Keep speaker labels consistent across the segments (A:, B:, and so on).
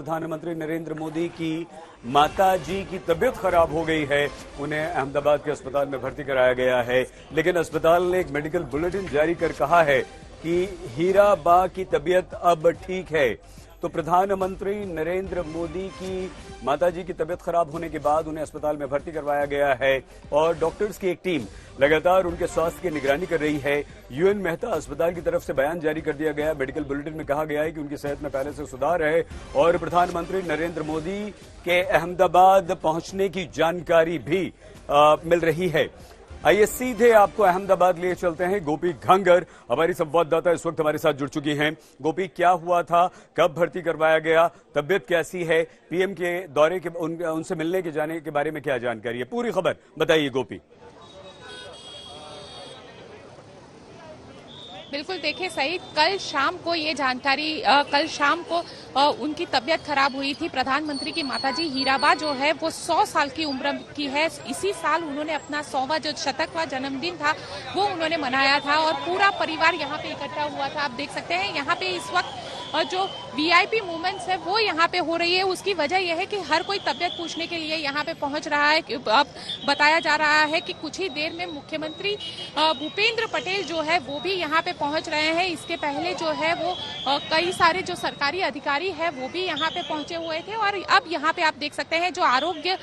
A: प्रधानमंत्री नरेंद्र मोदी की माताजी की तबीयत खराब हो गई है। उन्हें अहमदाबाद के अस्पताल में भर्ती कराया गया है, लेकिन अस्पताल ने एक मेडिकल बुलेटिन जारी कर कहा है कि हीराबा की तबीयत अब ठीक है। तो प्रधानमंत्री नरेंद्र मोदी की माताजी की तबीयत खराब होने के बाद उन्हें अस्पताल में भर्ती करवाया गया है और डॉक्टर्स की एक टीम लगातार उनके स्वास्थ्य की निगरानी कर रही है। यूएन मेहता अस्पताल की तरफ से बयान जारी कर दिया गया। मेडिकल बुलेटिन में कहा गया है कि उनकी सेहत में पहले से सुधार है और प्रधानमंत्री नरेंद्र मोदी के अहमदाबाद पहुंचने की जानकारी भी मिल रही है। आइए सीधे आपको अहमदाबाद लिए चलते हैं। गोपी घांगर हमारी संवाददाता इस वक्त हमारे साथ जुड़ चुकी हैं। गोपी, क्या हुआ था, कब भर्ती करवाया गया, तबियत कैसी है, पीएम के दौरे के उनसे मिलने के जाने के बारे में क्या जानकारी है, पूरी खबर बताइए गोपी।
B: बिल्कुल, देखिए सही, कल शाम को ये जानकारी कल शाम को उनकी तबीयत खराब हुई थी। प्रधानमंत्री की माताजी हीराबा जो है वो 100 साल की उम्र की है। इसी साल उन्होंने अपना 100वां जो शतकवां जन्मदिन था वो उन्होंने मनाया था और पूरा परिवार यहाँ पे इकट्ठा हुआ था। आप देख सकते हैं यहाँ पे इस वक्त जो वीआईपी मूवमेंट्स है वो यहाँ पे हो रही है। उसकी वजह यह है कि हर कोई तबियत पूछने के लिए यहाँ पे पहुंच रहा है। अब बताया जा रहा है कि कुछ ही देर में मुख्यमंत्री भूपेंद्र पटेल जो है वो भी यहाँ पे पहुंच रहे हैं। इसके पहले जो है वो कई सारे जो सरकारी अधिकारी है वो भी यहाँ पे पहुंचे हुए थे और अब यहाँ पे आप देख सकते हैं जो आरोग्य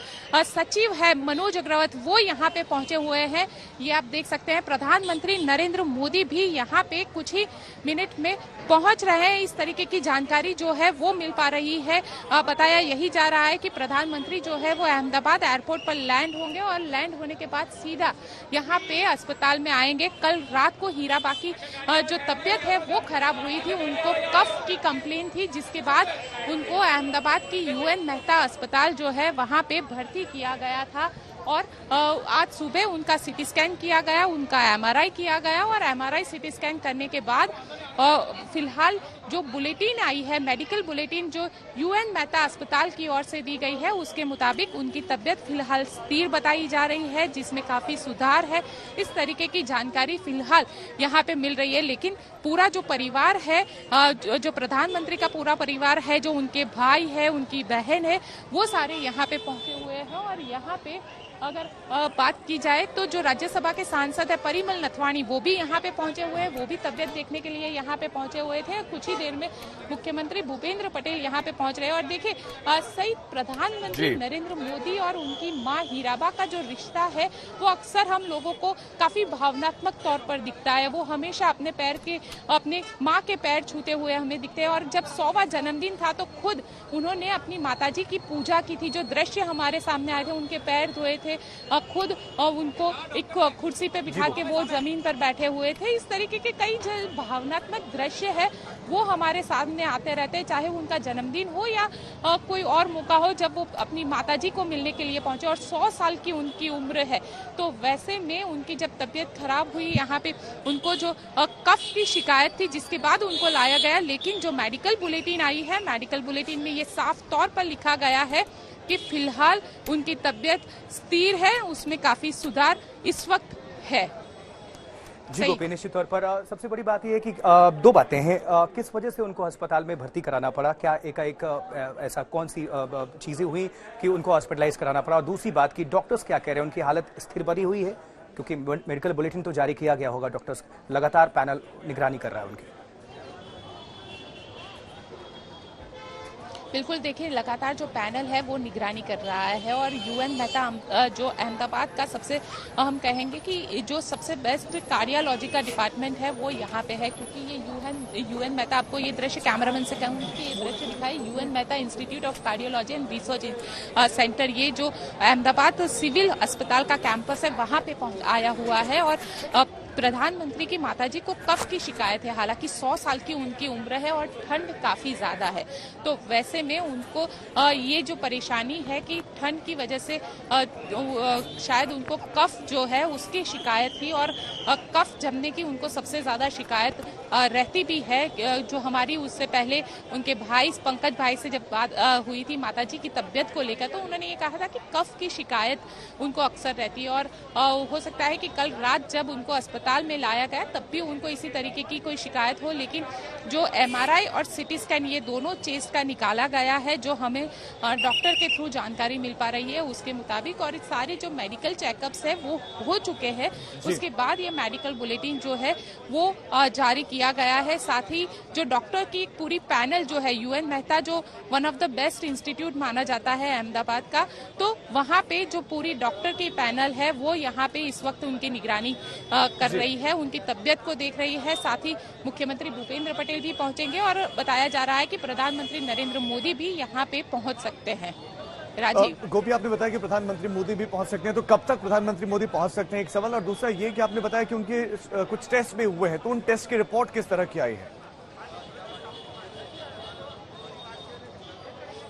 B: सचिव है मनोज अग्रवाल वो यहाँ पे पहुंचे हुए हैं। ये आप देख सकते हैं प्रधानमंत्री नरेंद्र मोदी भी यहाँ पे कुछ ही मिनट में पहुंच रहे हैं। इस तरीके की जानकारी जो है वो मिल पा रही है। बताया यही जा रहा है कि प्रधानमंत्री जो है वो अहमदाबाद एयरपोर्ट पर लैंड होंगे और लैंड होने के बाद सीधा यहाँ पे अस्पताल में आएंगे। कल रात को हीराबा की जो तबीयत है वो खराब हुई थी, उनको कफ की कंप्लेन थी, जिसके बाद उनको अहमदाबाद की यूएन मेहता अस्पताल जो है वहाँ पे भर्ती किया गया था और आज सुबह उनका सीटी स्कैन किया गया, उनका एमआरआई किया गया और एमआरआई सीटी स्कैन करने के बाद फिलहाल जो बुलेटिन आई है, मेडिकल बुलेटिन जो यूएन मेहता अस्पताल की ओर से दी गई है, उसके मुताबिक उनकी तबीयत फिलहाल स्थिर बताई जा रही है, जिसमें काफी सुधार है। इस तरीके की जानकारी फिलहाल यहाँ पे मिल रही है। लेकिन पूरा जो परिवार है, जो प्रधानमंत्री का पूरा परिवार है, जो उनके भाई है, उनकी बहन है, वो सारे यहाँ पे पहुंचे हुए हैं और यहाँ पे अगर बात की जाए तो जो राज्यसभा के सांसद है परिमल नथवाणी वो भी यहाँ पे पहुंचे हुए हैं। वो भी तबियत देखने के लिए यहाँ पे पहुंचे हुए थे। कुछ ही देर में मुख्यमंत्री भूपेंद्र पटेल यहाँ पे पहुंच रहे हैं और देखिए सही प्रधानमंत्री नरेंद्र मोदी और उनकी माँ हीराबा का जो रिश्ता है वो अक्सर हम लोगों को काफी भावनात्मक तौर पर दिखता है। वो हमेशा अपने माँ के पैर छूते हुए हमें दिखते हैं और जब 100वां जन्मदिन था तो खुद उन्होंने अपनी माताजी की पूजा की थी। जो दृश्य हमारे सामने आए थे, उनके पैर धोए थे, खुद उनको एक कुर्सी पे बिठा के वो जमीन पर बैठे हुए थे। इस तरीके के कई भावनात्मक दृश्य है वो हमारे सामने आते रहते हैं, चाहे उनका जन्मदिन हो या कोई और मौका हो जब वो अपनी माताजी को मिलने के लिए पहुंचे और 100 साल की उनकी उम्र है। तो वैसे में उनकी जब तबीयत खराब हुई, यहाँ पे उनको जो कफ की शिकायत थी, जिसके बाद उनको लाया गया। लेकिन जो मेडिकल बुलेटिन आई है, मेडिकल बुलेटिन में ये साफ तौर पर लिखा गया है कि फिलहाल उनकी तबीयत स्थिर है, उसमें काफी सुधार इस वक्त है।
C: जी गोपी, निश्चित तौर पर सबसे बड़ी बात यह है कि दो बातें हैं। किस वजह से उनको अस्पताल में भर्ती कराना पड़ा, क्या एकाएक ऐसा कौन सी चीजें हुई कि उनको हॉस्पिटलाइज कराना पड़ा, और दूसरी बात की डॉक्टर्स क्या कह रहे हैं, उनकी हालत स्थिर बनी हुई है? क्योंकि मेडिकल बुलेटिन तो जारी किया गया होगा, डॉक्टर्स लगातार पैनल निगरानी कर रहा है उनकी।
B: बिल्कुल, देखिए लगातार जो पैनल है वो निगरानी कर रहा है और यूएन मेहता जो अहमदाबाद का सबसे हम कहेंगे कि जो सबसे बेस्ट कार्डियोलॉजी का डिपार्टमेंट है वो यहाँ पे है। क्योंकि ये यूएन मेहता, आपको ये दृश्य कैमरामैन से कहूँगी कि ये दृश्य दिखाई, UN Mehta institute of cardiology and research centre, ये जो अहमदाबाद सिविल अस्पताल का कैंपस है वहाँ पे आया हुआ है। और प्रधानमंत्री की माताजी को कफ की शिकायत है, हालांकि 100 साल की उनकी उम्र है और ठंड काफी ज्यादा है। तो वैसे में उनको ये जो परेशानी है कि ठंड की वजह से शायद उनको कफ जो है उसकी शिकायत थी और कफ जमने की उनको सबसे ज्यादा शिकायत रहती भी है। जो हमारी उससे पहले उनके भाई पंकज भाई से जब बात हुई थी माताजी की तबीयत को लेकर, तो उन्होंने ये कहा था कि कफ की शिकायत उनको अक्सर रहती है और हो सकता है कि कल रात जब उनको अस्पताल में लाया गया तब भी उनको इसी तरीके की कोई शिकायत हो, लेकिन जो MRI और CT स्कैन ये दोनों चेस्ट का निकाला गया है, जो हमें डॉक्टर के थ्रू जानकारी मिल पा रही है उसके मुताबिक, और सारे जो मेडिकल चेकअप्स है वो हो चुके हैं। उसके बाद ये मेडिकल बुलेटिन जो है वो जारी किया गया है। साथ ही जो डॉक्टर की पूरी पैनल जो है, UN मेहता जो one of the best institute माना जाता है अहमदाबाद का, तो वहाँ पे जो पूरी डॉक्टर की पैनल है वो यहाँ पे इस वक्त उनकी निगरानी कर रही है, उनकी तबियत को देख रही है। साथ ही मुख्यमंत्री भूपेंद्र पटेल भी पहुंचेंगे और बताया जा रहा है कि प्रधानमंत्री नरेंद्र मोदी भी यहाँ पे पहुंच सकते हैं। राजीव,
D: गोपी, आपने बताया कि प्रधानमंत्री मोदी भी पहुंच सकते हैं, तो कब तक प्रधानमंत्री मोदी पहुंच सकते हैं, एक सवाल। और दूसरा ये कि आपने बताया कि उनके कुछ टेस्ट भी हुए हैं, तो उन टेस्ट की रिपोर्ट किस तरह की आई है?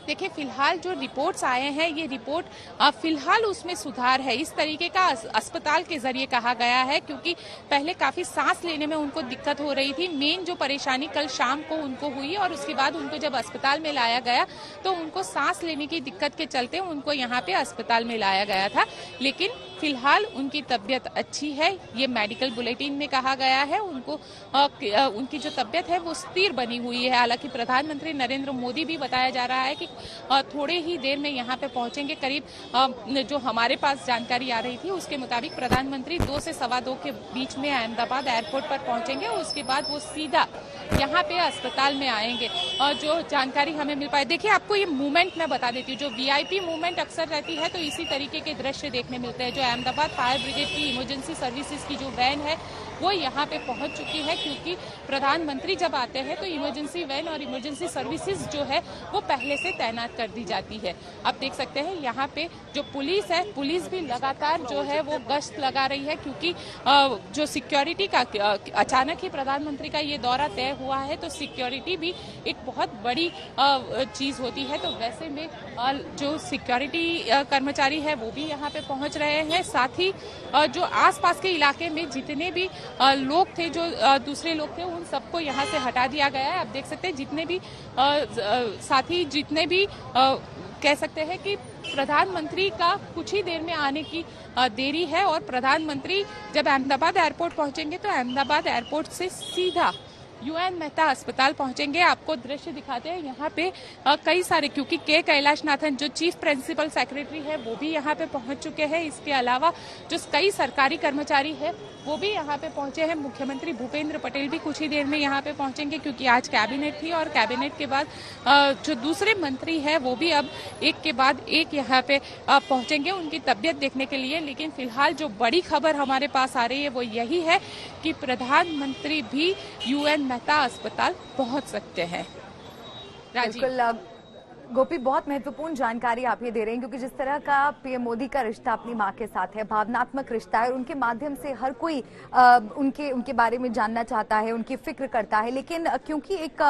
B: देखिए, फिलहाल जो रिपोर्ट्स आए हैं ये रिपोर्ट फिलहाल उसमें सुधार है, इस तरीके का अस्पताल के जरिए कहा गया है, क्योंकि पहले काफी सांस लेने में उनको दिक्कत हो रही थी। मेन जो परेशानी कल शाम को उनको हुई और उसके बाद उनको जब अस्पताल में लाया गया तो उनको सांस लेने की दिक्कत के चलते उनको यहाँ पे अस्पताल में लाया गया था, लेकिन फिलहाल उनकी तबीयत अच्छी है, ये मेडिकल बुलेटिन में कहा गया है। उनको उनकी जो तबीयत है वो स्थिर बनी हुई है। हालांकि प्रधानमंत्री नरेंद्र मोदी भी बताया जा रहा है कि थोड़े ही देर में यहाँ पे पहुंचेंगे। करीब जो हमारे पास जानकारी आ रही थी उसके मुताबिक प्रधानमंत्री 2 से सवा 2 के बीच में अहमदाबाद एयरपोर्ट पर पहुंचेंगे, उसके बाद वो सीधा यहाँ पे अस्पताल में आएंगे। और जो जानकारी हमें मिल पाए, देखिए आपको ये मूवमेंट मैं बता देती हूँ, जो VIP मूवमेंट अक्सर रहती है तो इसी तरीके के दृश्य देखने मिलते हैं। जो अहमदाबाद फायर ब्रिगेड की इमरजेंसी सर्विसेज की जो वैन है वो यहाँ पे पहुंच चुकी है, क्योंकि प्रधानमंत्री जब आते हैं तो इमरजेंसी वैन और इमरजेंसी सर्विसेज जो है वो पहले से तैनात कर दी जाती है। आप देख सकते हैं यहाँ पे जो पुलिस है, पुलिस भी लगातार जो है वो गश्त लगा रही है, क्योंकि जो सिक्योरिटी का अचानक ही प्रधानमंत्री का ये दौरा तय हुआ है तो सिक्योरिटी भी एक बहुत बड़ी चीज होती है। तो वैसे में जो सिक्योरिटी कर्मचारी है वो भी यहाँ पे पहुंच रहे हैं। साथ ही जो आसपास के इलाके में जितने भी लोग थे, जो दूसरे लोग थे, उन सबको यहाँ से हटा दिया गया है। आप देख सकते हैं जितने भी साथी जितने भी कह सकते हैं कि प्रधानमंत्री का कुछ ही देर में आने की देरी है और प्रधानमंत्री जब अहमदाबाद एयरपोर्ट पहुंचेंगे तो अहमदाबाद एयरपोर्ट से सीधा UN मेहता अस्पताल पहुंचेंगे। आपको दृश्य दिखाते हैं यहाँ पे कई सारे, क्योंकि के कैलाशनाथन जो चीफ प्रिंसिपल सेक्रेटरी है वो भी यहाँ पे पहुंच चुके हैं। इसके अलावा जो कई सरकारी कर्मचारी है वो भी यहाँ पे पहुंचे हैं। मुख्यमंत्री भूपेंद्र पटेल भी कुछ ही देर में यहाँ पे पहुंचेंगे, क्योंकि आज कैबिनेट थी और कैबिनेट के बाद जो दूसरे मंत्री है वो भी अब एक के बाद एक यहाँ पे पहुंचेंगे उनकी तबियत देखने के लिए। लेकिन फिलहाल जो बड़ी खबर हमारे पास आ रही है वो यही है कि प्रधानमंत्री भी UN मेहता अस्पताल पहुंच सकते हैं।
E: बिल्कुल गोपी, बहुत महत्वपूर्ण जानकारी आप ये दे रहे हैं, क्योंकि जिस तरह का PM मोदी का रिश्ता अपनी मां के साथ है, भावनात्मक रिश्ता है, और उनके माध्यम से हर कोई उनके बारे में जानना चाहता है, उनकी फिक्र करता है। लेकिन क्योंकि एक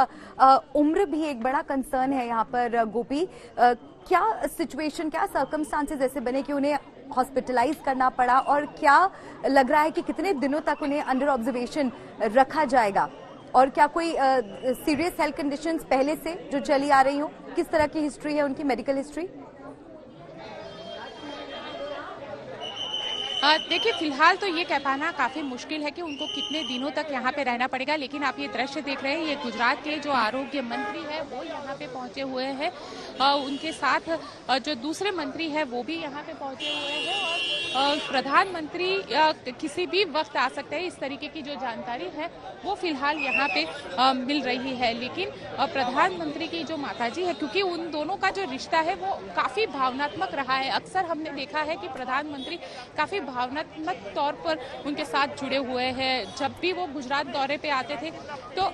E: उम्र भी एक बड़ा कंसर्न है यहाँ पर गोपी, क्या सिचुएशन, क्या सर्कमस्टांसेस ऐसे बने कि उन्हें हॉस्पिटलाइज करना पड़ा, और क्या लग रहा है कि कितने दिनों तक उन्हें अंडर ऑब्जर्वेशन रखा जाएगा, और क्या कोई सीरियस हेल्थ कंडीशंस पहले से जो चली आ रही हो, किस तरह की हिस्ट्री है उनकी, मेडिकल हिस्ट्री?
B: देखिए, फिलहाल तो ये कह पाना काफी मुश्किल है कि उनको कितने दिनों तक यहाँ पे रहना पड़ेगा, लेकिन आप ये दृश्य देख रहे हैं, ये गुजरात के जो आरोग्य मंत्री है वो यहाँ पे पहुंचे हुए हैं। उनके साथ जो दूसरे मंत्री है वो भी यहाँ पे पहुंचे हुए हैं, और प्रधानमंत्री किसी भी वक्त आ सकते हैं, इस तरीके की जो जानकारी है वो फिलहाल यहाँ पे मिल रही है। लेकिन प्रधानमंत्री की जो माताजी है, क्योंकि उन दोनों का जो रिश्ता है वो काफी भावनात्मक रहा है। अक्सर हमने देखा है कि प्रधानमंत्री काफी भावनात्मक तौर पर उनके साथ जुड़े हुए हैं। जब भी वो गुजरात दौरे पे आते थे तो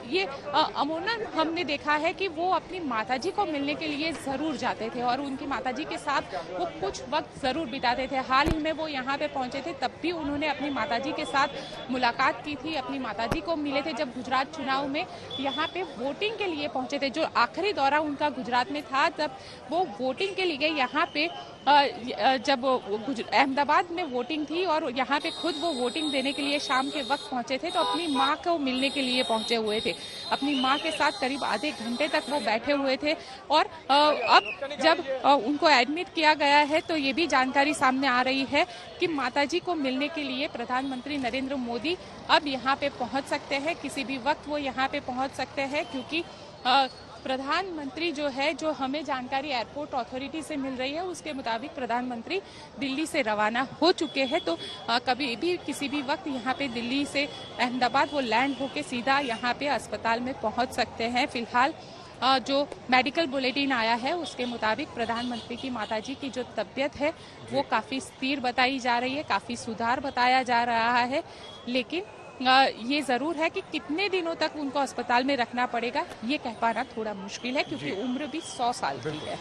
B: ये अमूमन हमने देखा है कि वो अपनी माताजी को मिलने के लिए जरूर जाते थे और उनकी माताजी के साथ वो कुछ वक्त जरूर बिताते थे। हाल ही में वो यहाँ पे पहुंचे थे, तब भी उन्होंने अपनी माताजी के साथ मुलाकात की थी, अपनी माताजी को मिले थे जब गुजरात चुनाव में यहाँ पे वोटिंग के लिए पहुंचे थे। जो आखिरी दौरा उनका गुजरात में था, तब वो वोटिंग के लिए यहाँ पे जब अहमदाबाद में वोटिंग थी और यहाँ पे खुद वो वोटिंग देने के लिए शाम के वक्त पहुंचे थे, तो अपनी माँ को मिलने के लिए पहुंचे हुए थे। अपनी माँ के साथ करीब आधे घंटे तक वो बैठे हुए थे और अब जब उनको एडमिट किया गया है तो ये भी जानकारी सामने आ रही है कि माताजी को मिलने के लिए प्रधानमंत्री नरेंद्र मोदी अब यहाँ पे पहुंच सकते हैं, किसी भी वक्त वो यहाँ पे पहुंच सकते हैं, क्योंकि प्रधानमंत्री जो है, जो हमें जानकारी एयरपोर्ट अथॉरिटी से मिल रही है उसके मुताबिक प्रधानमंत्री दिल्ली से रवाना हो चुके हैं। तो कभी भी किसी भी वक्त यहाँ पे दिल्ली से अहमदाबाद वो लैंड होके सीधा यहाँ पे अस्पताल में पहुँच सकते हैं। फिलहाल जो मेडिकल बुलेटिन आया है उसके मुताबिक प्रधानमंत्री की माताजी की जो तबीयत है वो काफ़ी स्थिर बताई जा रही है, काफ़ी सुधार बताया जा रहा है, लेकिन ये जरूर है कि कितने दिनों तक उनको अस्पताल में रखना पड़ेगा ये कह पाना थोड़ा मुश्किल है, क्योंकि उम्र भी 100 साल की है।